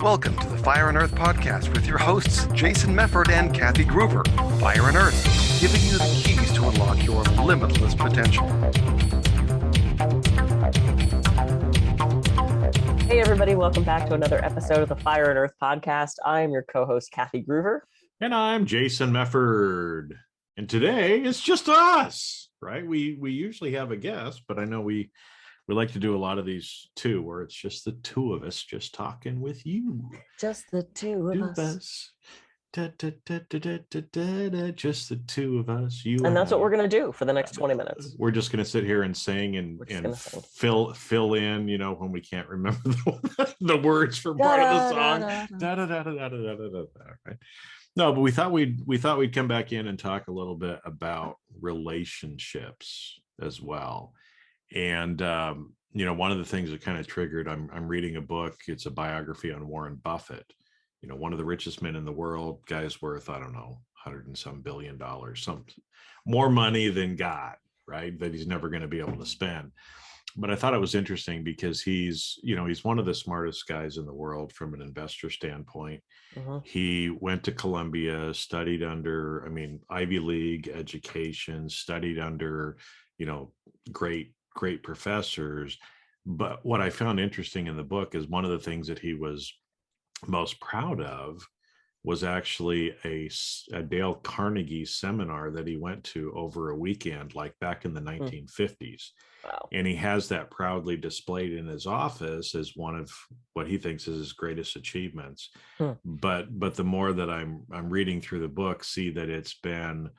Welcome to the Fire and Earth podcast with your hosts, Jason Mefford and Kathy Groover. Fire and Earth, giving you the keys to unlock your limitless potential. Hey, everybody. Welcome back to another episode of the Fire and Earth podcast. I'm your co-host, Kathy Groover. And I'm Jason Mefford. And today it's just us, right? We usually have a guest, but I know we like to do a lot of these too, where it's just the two of us just talking with you. Just the two of us. Just the two of us. You and that's what we're going to do for the next 20 minutes. We're just going to sit here and sing and fill in, you know, when we can't remember the words for part of the song. Right? No, but we thought we'd come back in and talk a little bit about relationships as well. And you know, one of the things that kind of triggered, I'm reading a book. It's a biography on Warren Buffett, you know, one of the richest men in the world. Guy's worth, I don't know, $100 and some billion, some more money than God, right? That he's never going to be able to spend. But I thought it was interesting because he's one of the smartest guys in the world from an investor standpoint. He went to Columbia, studied under, Ivy League education, studied under, you know, great professors. But what I found interesting in the book is one of the things that he was most proud of was actually a Dale Carnegie seminar that he went to over a weekend, like back in the 1950s. Wow. And he has that proudly displayed in his office as one of what he thinks is his greatest achievements. But the more that I'm reading through the book, see that it's been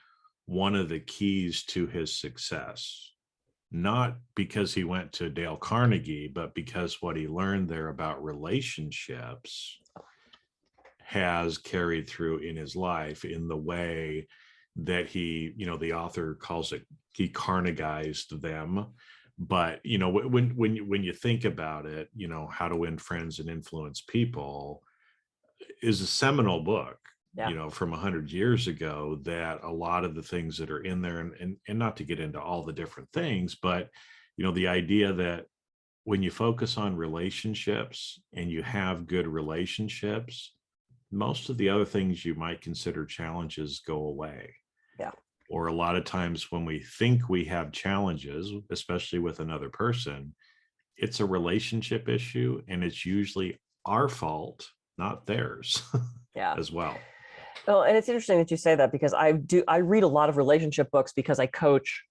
one of the keys to his success. Not because he went to Dale Carnegie, but because what he learned there about relationships has carried through in his life in the way that he, you know, the author calls it, he Carnegized them. But, you know, when you think about it, you know, How to Win Friends and Influence People is a seminal book. Yeah. You know, from 100 years ago, that a lot of the things that are in there, and not to get into all the different things, but, you know, the idea that when you focus on relationships and you have good relationships, most of the other things you might consider challenges go away. Yeah. Or a lot of times when we think we have challenges, especially with another person, it's a relationship issue, and it's usually our fault, not theirs. Yeah. As well. Oh, and it's interesting that you say that, because I read a lot of relationship books because I coach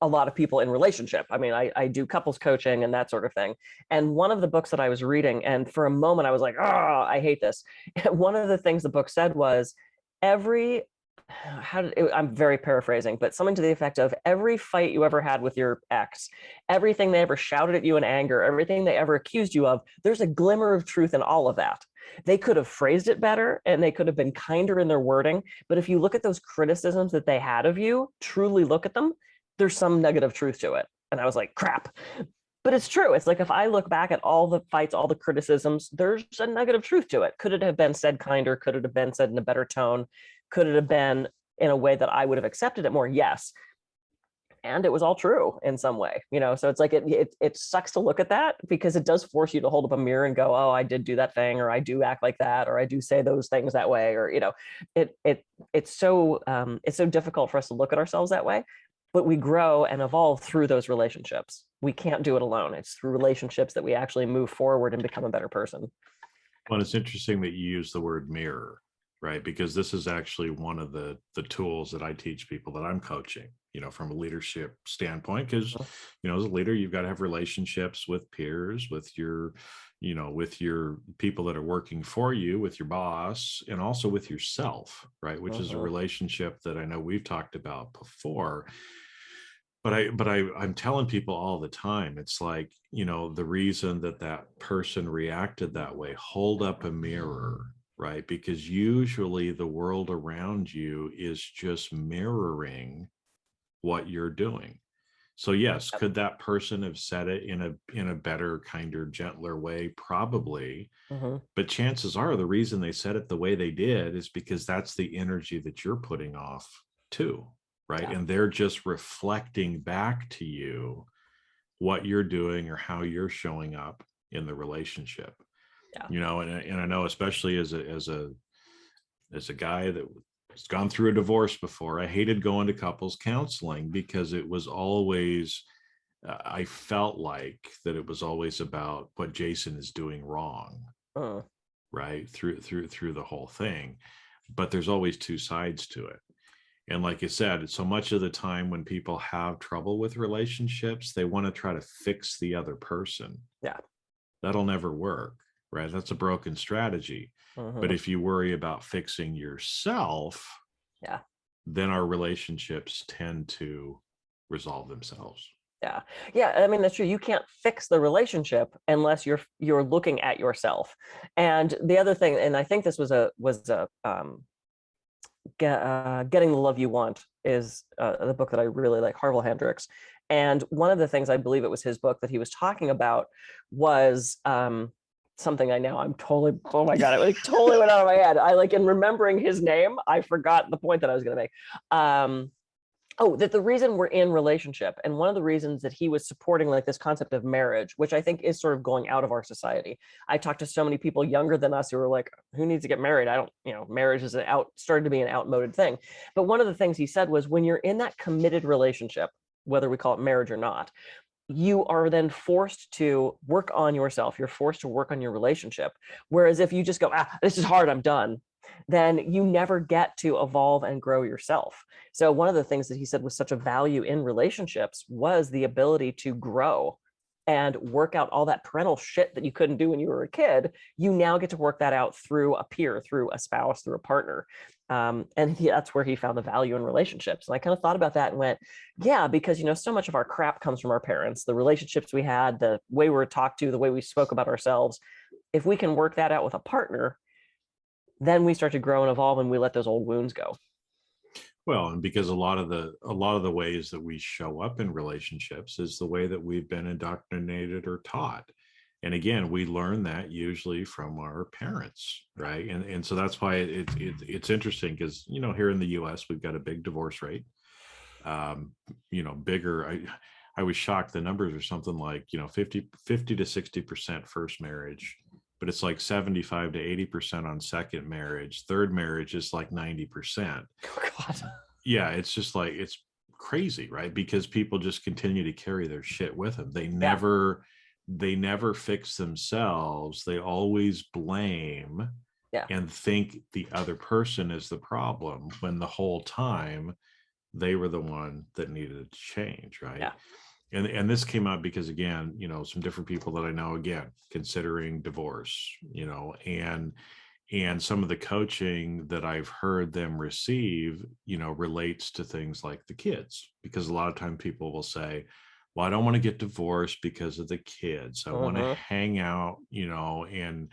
a lot of people in relationship. I do couples coaching and that sort of thing. And one of the books that I was reading, and for a moment I was like, oh, I hate this. And one of the things the book said was I'm very paraphrasing, but something to the effect of every fight you ever had with your ex, everything they ever shouted at you in anger, everything they ever accused you of, there's a glimmer of truth in all of that. They could have phrased it better and they could have been kinder in their wording. But if you look at those criticisms that they had of you, truly look at them, there's some negative truth to it. And I was like, crap. But it's true. It's like, if I look back at all the fights, all the criticisms, there's a negative truth to it. Could it have been said kinder? Could it have been said in a better tone? Could it have been in a way that I would have accepted it more? Yes. And it was all true in some way, you know? So it's like, it sucks to look at that, because it does force you to hold up a mirror and go, oh, I did do that thing, or I do act like that, or I do say those things that way, or, you know, it's so difficult for us to look at ourselves that way, but we grow and evolve through those relationships. We can't do it alone. It's through relationships that we actually move forward and become a better person. Well, it's interesting that you use the word mirror, right? Because this is actually one of the tools that I teach people that I'm coaching, you know, from a leadership standpoint, because, you know, as a leader, you've got to have relationships with peers, with your people that are working for you, with your boss, and also with yourself, right? Which is a relationship that I know we've talked about before. But I'm telling people all the time, it's like, you know, the reason that person reacted that way, hold up a mirror, right? Because usually the world around you is just mirroring what you're doing. So yes, could that person have said it in a better, kinder, gentler way? Probably. But chances are the reason they said it the way they did is because that's the energy that you're putting off too, right? Yeah. And they're just reflecting back to you what you're doing or how you're showing up in the relationship. Yeah. And I know, especially as a guy that has gone through a divorce before, I hated going to couples counseling because it was always, I felt like that it was always about what Jason is doing wrong, Mm. right? Through the whole thing. But there's always two sides to it. And like you said, so much of the time when people have trouble with relationships, they want to try to fix the other person. Yeah. That'll never work, right? That's a broken strategy. But Hmm. if you worry about fixing yourself, Yeah. then our relationships tend to resolve themselves. Yeah. Yeah. I mean, that's true. You can't fix the relationship unless you're looking at yourself. And the other thing, and I think this was a Getting the Love You Want is the book that I really like, Harville Hendrix. And one of the things, I believe it was his book that he was talking about, was something I'm totally, oh my God, it like totally went out of my head. I like, in remembering his name, I forgot the point that I was going to make. That the reason we're in relationship, and one of the reasons that he was supporting like this concept of marriage, which I think is sort of going out of our society. I talked to so many people younger than us who were like, who needs to get married? I don't, marriage is started to be an outmoded thing. But one of the things he said was, when you're in that committed relationship, whether we call it marriage or not, you are then forced to work on yourself. You're forced to work on your relationship. Whereas if you just go, this is hard, I'm done, then you never get to evolve and grow yourself. So one of the things that he said was such a value in relationships was the ability to grow and work out all that parental shit that you couldn't do when you were a kid. You now get to work that out through a peer, through a spouse, through a partner. That's where he found the value in relationships. And I kind of thought about that and went, yeah, because, so much of our crap comes from our parents, the relationships we had, the way we were talked to, the way we spoke about ourselves. If we can work that out with a partner, then we start to grow and evolve, and we let those old wounds go. Well, and because a lot of the ways that we show up in relationships is the way that we've been indoctrinated or taught. And again, we learn that usually from our parents, right? And so that's why it's interesting, because here in the US we've got a big divorce rate. Bigger. I was shocked. The numbers are something like 50 to 60% first marriage, but it's like 75 to 80% on second marriage. Third marriage is like 90%. Oh, God. Yeah, it's just like, it's crazy, right? Because people just continue to carry their shit with them. They never fix themselves. They always blame and think the other person is the problem, when the whole time they were the one that needed to change, right? Yeah. And this came up because, again, some different people that I know, again, considering divorce, and some of the coaching that I've heard them receive, relates to things like the kids, because a lot of time people will say, well, I don't want to get divorced because of the kids. I want to hang out, and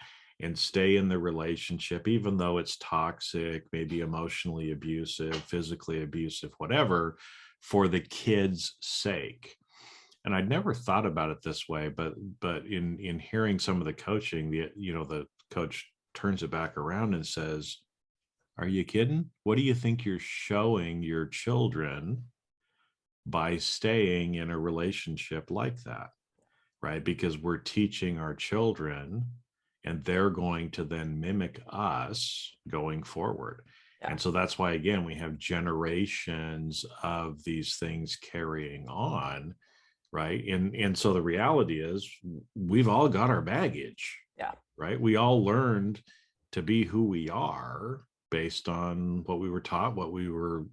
stay in the relationship, even though it's toxic, maybe emotionally abusive, physically abusive, whatever, for the kids' sake. And I'd never thought about it this way, but in hearing some of the coaching, the coach turns it back around and says, are you kidding? What do you think you're showing your children by staying in a relationship like that? Right? Because we're teaching our children, and they're going to then mimic us going forward. Yeah. And so that's why, again, we have generations of these things carrying on. Right. And so the reality is, we've all got our baggage. Yeah. Right. We all learned to be who we are based on what we were taught, what we were,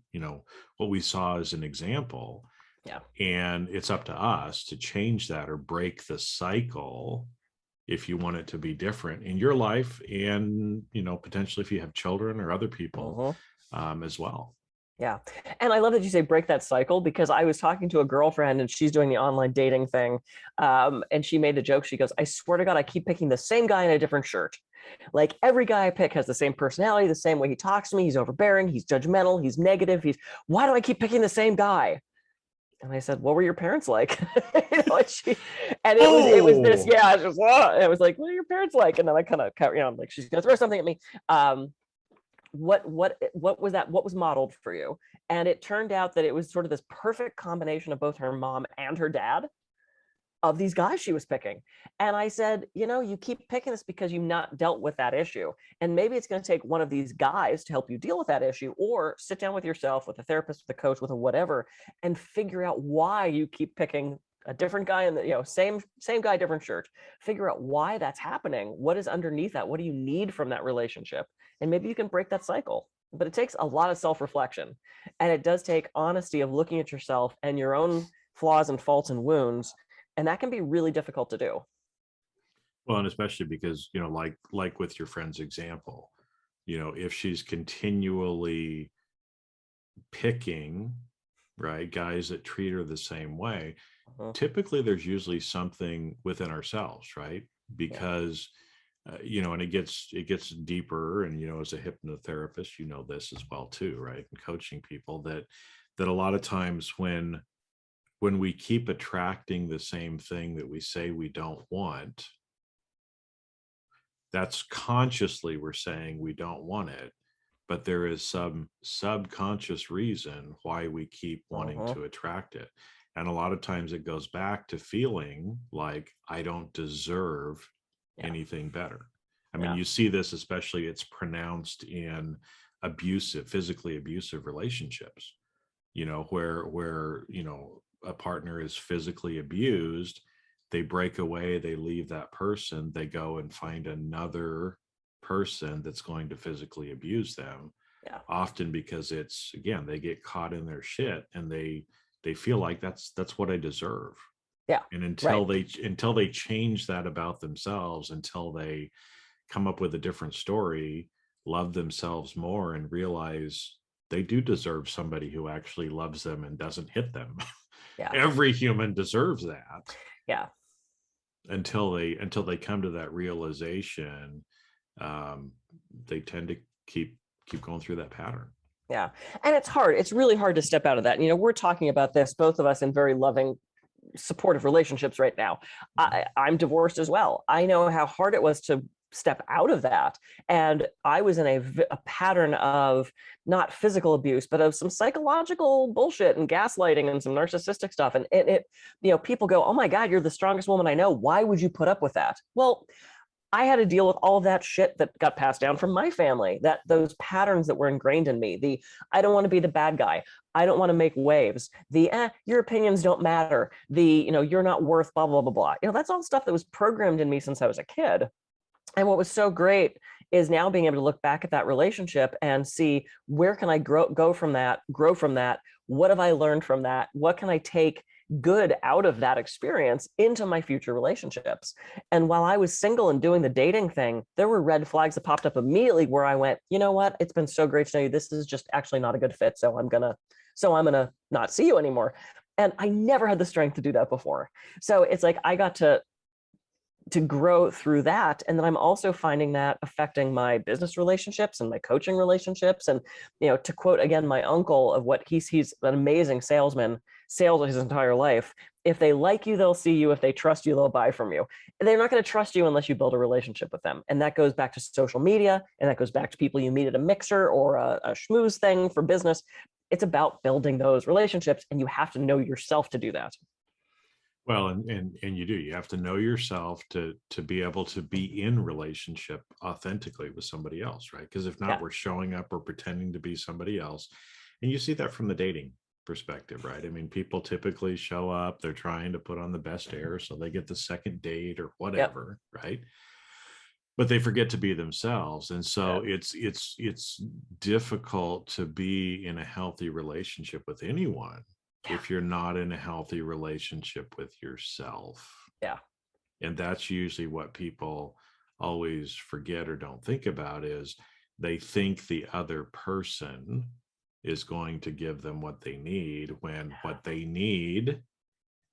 what we saw as an example. Yeah. And it's up to us to change that or break the cycle if you want it to be different in your life, and, potentially if you have children or other people as well. Yeah. And I love that you say break that cycle, because I was talking to a girlfriend and she's doing the online dating thing. And she made the joke. She goes, I swear to God, I keep picking the same guy in a different shirt. Like, every guy I pick has the same personality, the same way he talks to me. He's overbearing. He's judgmental. He's negative. Why do I keep picking the same guy? And I said, what were your parents like? It was this, yeah. It was like, what are your parents like? And then I kind of, I'm like, she's going to throw something at me. What was that? What was modeled for you? And it turned out that it was sort of this perfect combination of both her mom and her dad. of these guys she was picking. And I said, you keep picking this because you've not dealt with that issue. And maybe it's going to take one of these guys to help you deal with that issue, or sit down with yourself, with a therapist, with a coach, with a whatever, and figure out why you keep picking a different guy in the, same guy, different shirt. Figure out why that's happening. What is underneath that? What do you need from that relationship? And maybe you can break that cycle. But it takes a lot of self-reflection. And it does take honesty of looking at yourself and your own flaws and faults and wounds. And that can be really difficult to do. Well, and especially because, like with your friend's example, if she's continually picking, right, guys that treat her the same way, typically there's usually something within ourselves, right? Because and it gets deeper, and as a hypnotherapist, this as well too, right? And coaching people, that a lot of times when we keep attracting the same thing that we say we don't want, that's consciously we're saying we don't want it, but there is some subconscious reason why we keep wanting to attract it. And a lot of times it goes back to feeling like I don't deserve anything better. I mean, you see this, especially it's pronounced in physically abusive relationships, where a partner is physically abused, they break away, they leave that person, they go and find another person that's going to physically abuse them. Often because it's, again, they get caught in their shit, and they feel like that's what I deserve. And until they change that about themselves, until they come up with a different story, love themselves more, and realize they do deserve somebody who actually loves them and doesn't hit them. Every human deserves that. Until they come to that realization, they tend to keep going through that pattern. And it's hard. It's really hard to step out of that. We're talking about this, both of us, in very loving, supportive relationships right now. I'm divorced as well. I know how hard it was to step out of that. And I was in a pattern of not physical abuse, but of some psychological bullshit and gaslighting and some narcissistic stuff. And it people go, oh my God, you're the strongest woman I know. Why would you put up with that? Well, I had to deal with all of that shit that got passed down from my family, that those patterns that were ingrained in me. I don't want to be the bad guy. I don't want to make waves. Your opinions don't matter. You're not worth blah, blah, blah, blah. That's all stuff that was programmed in me since I was a kid. And what was so great is now being able to look back at that relationship and see, where can I grow from that? What have I learned from that? What can I take good out of that experience into my future relationships? And while I was single and doing the dating thing, there were red flags that popped up immediately where I went, you know what? It's been so great to know you. This is just actually not a good fit. So I'm gonna not see you anymore. And I never had the strength to do that before. So it's like I got to grow through that. And then I'm also finding that affecting my business relationships and my coaching relationships. And, to quote again, my uncle, of what he's an amazing salesman, sales his entire life. If they like you, they'll see you. If they trust you, they'll buy from you. And they're not going to trust you unless you build a relationship with them. And that goes back to social media. And that goes back to people you meet at a mixer or a schmooze thing for business. It's about building those relationships, and you have to know yourself to do that. Well, and you have to know yourself to be able to be in relationship authentically with somebody else, right? Because if not, we're showing up or pretending to be somebody else. And you see that from the dating perspective, right? I mean, people typically show up, they're trying to put on the best air so they get the second date or whatever, right? But they forget to be themselves. And so it's difficult to be in a healthy relationship with anyone if you're not in a healthy relationship with yourself. And that's usually what people always forget or don't think about, is they think the other person is going to give them what they need, when what they need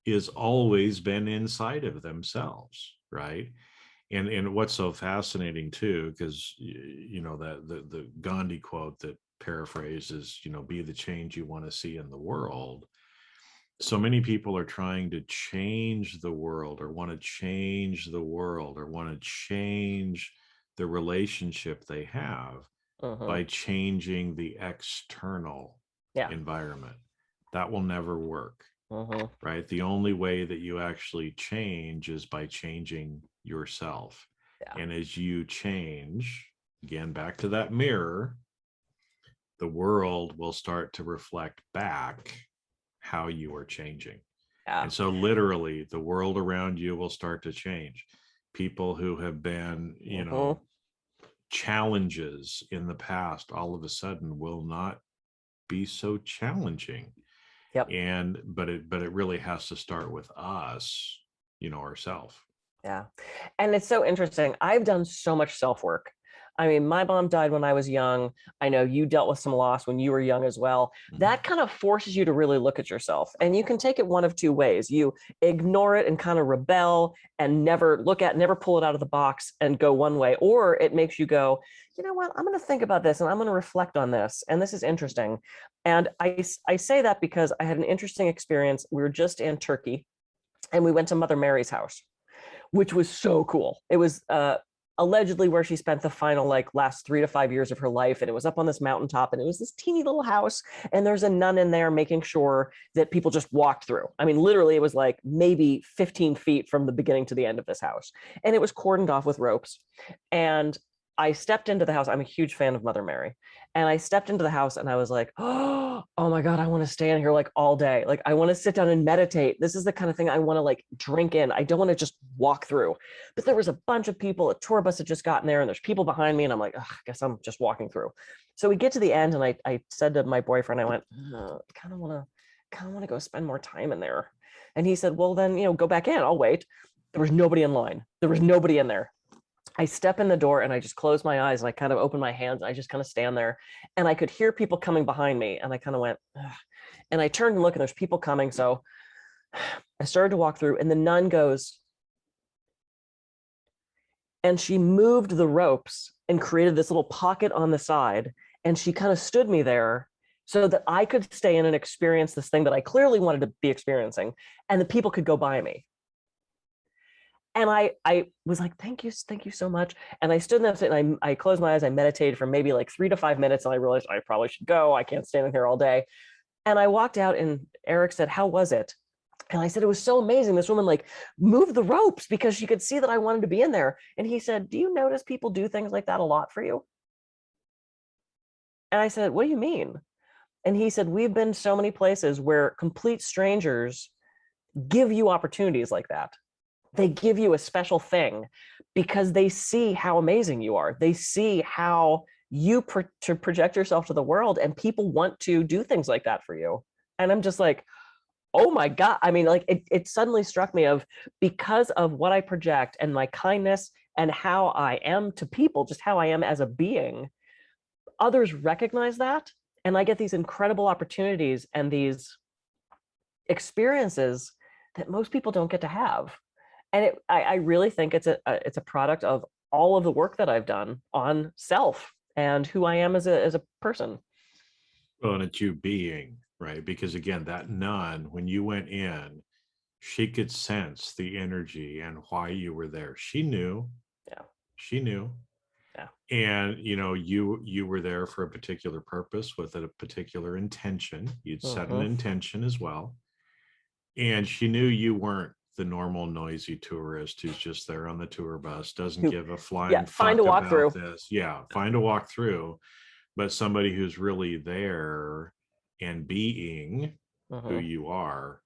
is always been inside of themselves, right? And what's so fascinating too, because that the Gandhi quote that paraphrases, be the change you want to see in the world. So many people are trying to change the world, or want to change the world, or want to change the relationship they have by changing the external environment. That will never work. Mhm. right? The only way that you actually change is by changing yourself. Yeah. And as you change, again, back to that mirror, the world will start to reflect back how you are changing. Yeah. And so literally the world around you will start to change. People who have been, Mhm. challenges in the past all of a sudden will not be so challenging. Yep. But it really has to start with us, ourselves. Yeah. And it's so interesting. I've done so much self-work. I mean, my mom died when I was young. I know you dealt with some loss when you were young as well. That kind of forces you to really look at yourself. And you can take it one of two ways. You ignore it and kind of rebel and never pull it out of the box and go one way. Or it makes you go, you know what, I'm going to think about this and I'm going to reflect on this. And this is interesting. And I say that because I had an interesting experience. We were just in Turkey and we went to Mother Mary's house, which was so cool. It was allegedly where she spent the final last 3 to 5 years of her life. And it was up on this mountaintop and it was this teeny little house. And there's a nun in there making sure that people just walked through. I mean, literally it was like maybe 15 feet from the beginning to the end of this house. And it was cordoned off with ropes. And I stepped into the house. I'm a huge fan of Mother Mary. And I stepped into the house and I was like, oh my God, I want to stay in here like all day. Like I want to sit down and meditate. This is the kind of thing I want to like drink in. I don't want to just walk through. But there was a bunch of people, a tour bus had just gotten there and there's people behind me. And I'm like, I guess I'm just walking through. So we get to the end and I said to my boyfriend, I went, I kind of want to go spend more time in there. And he said, well, then, go back in. I'll wait. There was nobody in line. There was nobody in there. I step in the door and I just close my eyes and I kind of open my hands. And I just kind of stand there and I could hear people coming behind me. And I kind of went, ugh. And I turned and look and there's people coming. So I started to walk through and the nun goes, and she moved the ropes and created this little pocket on the side. And she kind of stood me there so that I could stay in and experience this thing that I clearly wanted to be experiencing. And the people could go by me. And I was like, thank you so much. And I stood there and I closed my eyes. I meditated for maybe like 3 to 5 minutes. And I realized I probably should go. I can't stand in here all day. And I walked out and Eric said, how was it? And I said, it was so amazing. This woman like moved the ropes because she could see that I wanted to be in there. And he said, do you notice people do things like that a lot for you? And I said, what do you mean? And he said, we've been so many places where complete strangers give you opportunities like that. They give you a special thing because they see how amazing you are. They see how you project yourself to the world and people want to do things like that for you. And I'm just like, oh my God. I mean, like it suddenly struck me of because of what I project and my kindness and how I am to people, just how I am as a being, others recognize that. And I get these incredible opportunities and these experiences that most people don't get to have. And I really think it's a product of all of the work that I've done on self and who I am as a person. Well, and it's you being, right? Because again, that nun, when you went in, she could sense the energy and why you were there. She knew. Yeah. She knew. Yeah. And you were there for a particular purpose with a particular intention. You'd set an intention as well. And she knew you weren't the normal noisy tourist who's just there on the tour bus, doesn't give a flying fuck about this. Yeah, find a walk through, but somebody who's really there and being who you are,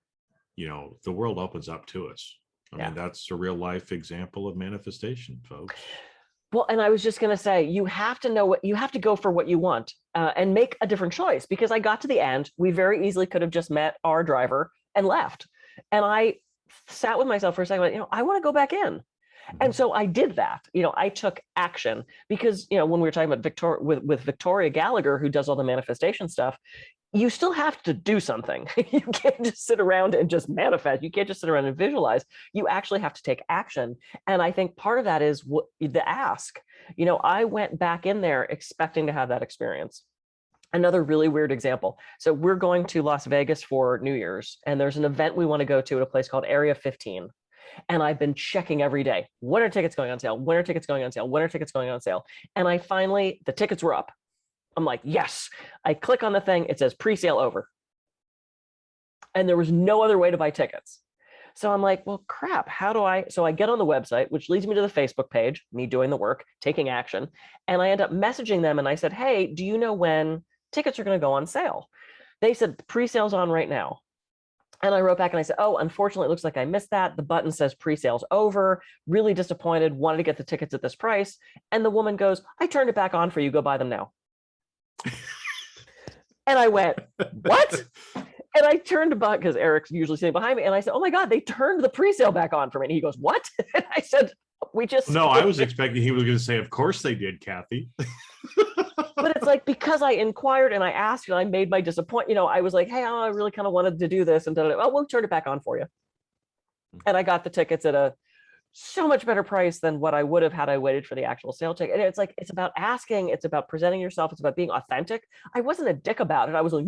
the world opens up to us. I mean, that's a real life example of manifestation, folks. Well, and I was just going to say, you have to know what you have to go for what you want and make a different choice, because I got to the end. We very easily could have just met our driver and left. And I sat with myself for a second, I want to go back in. And so I did that. I took action because, when we were talking about with Victoria Gallagher, who does all the manifestation stuff, you still have to do something. You can't just sit around and just manifest. You can't just sit around and visualize. You actually have to take action. And I think part of that is the ask. I went back in there expecting to have that experience. Another really weird example. So we're going to Las Vegas for New Year's, and there's an event we want to go to at a place called Area 15. And I've been checking every day. When are tickets going on sale? When are tickets going on sale? When are tickets going on sale? And the tickets were up. I'm like, yes. I click on the thing. It says pre-sale over. and there was no other way to buy tickets. So I'm like, well, crap, how do I? So I get on the website, which leads me to the Facebook page, me doing the work, taking action. And I end up messaging them. And I said, hey, do you know when tickets are going to go on sale? They said, pre-sale's on right now. And I wrote back and I said, oh, unfortunately, it looks like I missed that. The button says pre-sale's over. Really disappointed, wanted to get the tickets at this price. And the woman goes, I turned it back on for you. Go buy them now. And I went, what? And I turned to Buck, because Eric's usually sitting behind me, and I said, oh my God, they turned the pre-sale back on for me. And he goes, what? And I said, we just... No, I was expecting he was going to say, of course they did, Kathy. But it's like, because I inquired and I asked and I made my disappointment, I was like, hey, I really kind of wanted to do this. And we'll turn it back on for you. And I got the tickets at a so much better price than what I would have had I waited for the actual sale ticket. And it's like, it's about asking, it's about presenting yourself, it's about being authentic. I wasn't a dick about it. I was like,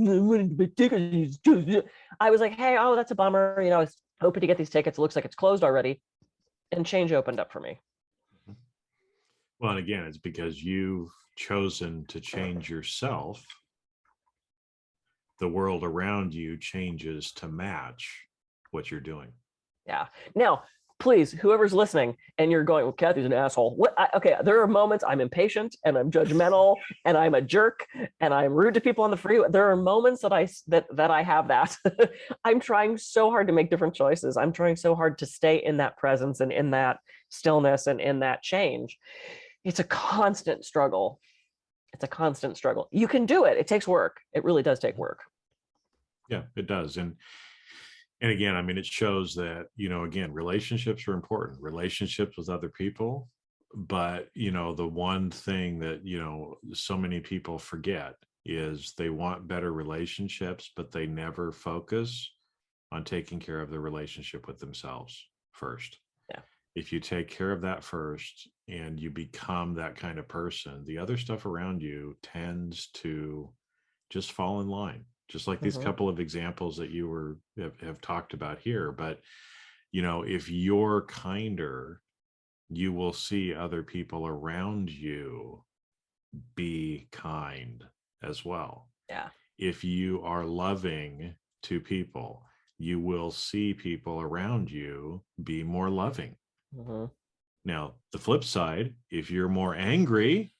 I was like, hey, oh, that's a bummer. I was hoping to get these tickets. It looks like it's closed already. And change opened up for me. Well, and again, it's because you've chosen to change yourself. The world around you changes to match what you're doing. Yeah. Now, please, whoever's listening and you're going, well, Kathy's an asshole. Okay, there are moments I'm impatient and I'm judgmental and I'm a jerk and I'm rude to people on the freeway. There are moments that I have that. I'm trying so hard to make different choices. I'm trying so hard to stay in that presence and in that stillness and in that change. It's a constant struggle. It's a constant struggle. You can do it. It takes work. It really does take work. Yeah, it does. And again, I mean, it shows that, again, relationships are important, relationships with other people. But, the one thing that, so many people forget is they want better relationships, but they never focus on taking care of the relationship with themselves first. Yeah. If you take care of that first and you become that kind of person, the other stuff around you tends to just fall in line. Just like these couple of examples that you have talked about here. But, if you're kinder, you will see other people around you be kind as well. Yeah. If you are loving to people, you will see people around you be more loving. Now, the flip side, if you're more angry,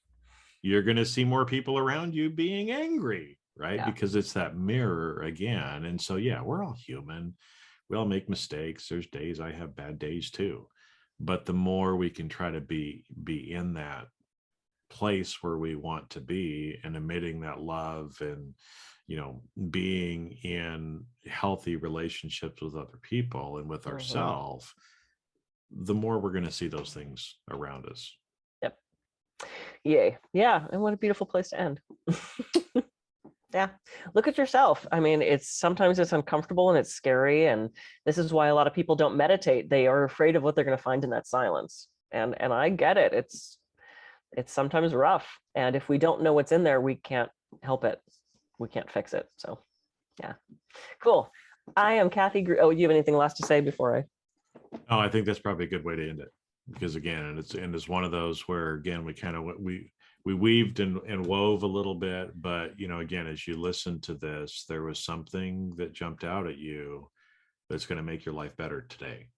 you're going to see more people around you being angry. Right? Yeah. Because it's that mirror again. And so, yeah, we're all human. We all make mistakes. There's days I have bad days too. But the more we can try to be in that place where we want to be and emitting that love and, being in healthy relationships with other people and with ourselves, the more we're going to see those things around us. Yep. Yay. Yeah. And what a beautiful place to end. Yeah. Look at yourself. I mean, sometimes it's uncomfortable and it's scary. And this is why a lot of people don't meditate. They are afraid of what they're going to find in that silence. And I get it. It's sometimes rough. And if we don't know what's in there, we can't help it. We can't fix it. So yeah. Cool. I am Kathy. Oh, you have anything last to say before Oh, I think that's probably a good way to end it. Because again, it's one of those where, again, we weaved and wove a little bit, but, again, as you listen to this, there was something that jumped out at you that's going to make your life better today.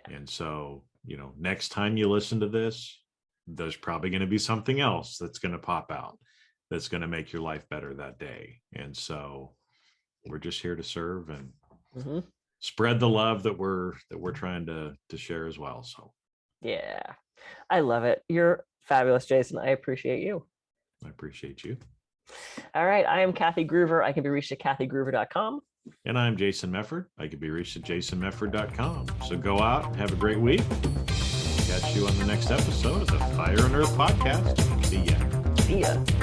Yeah. And so, next time you listen to this, there's probably going to be something else that's going to pop out that's going to make your life better that day. And so we're just here to serve and spread the love that we're trying to share as well. So. Yeah, I love it. You're fabulous, Jason. I appreciate you. I appreciate you. All right. I am Kathy Groover. I can be reached at kathygruver.com. And I'm Jason Mefford. I can be reached at jasonmefford.com. So go out and have a great week. Catch you on the next episode of the Fire and Earth podcast. See ya. See ya.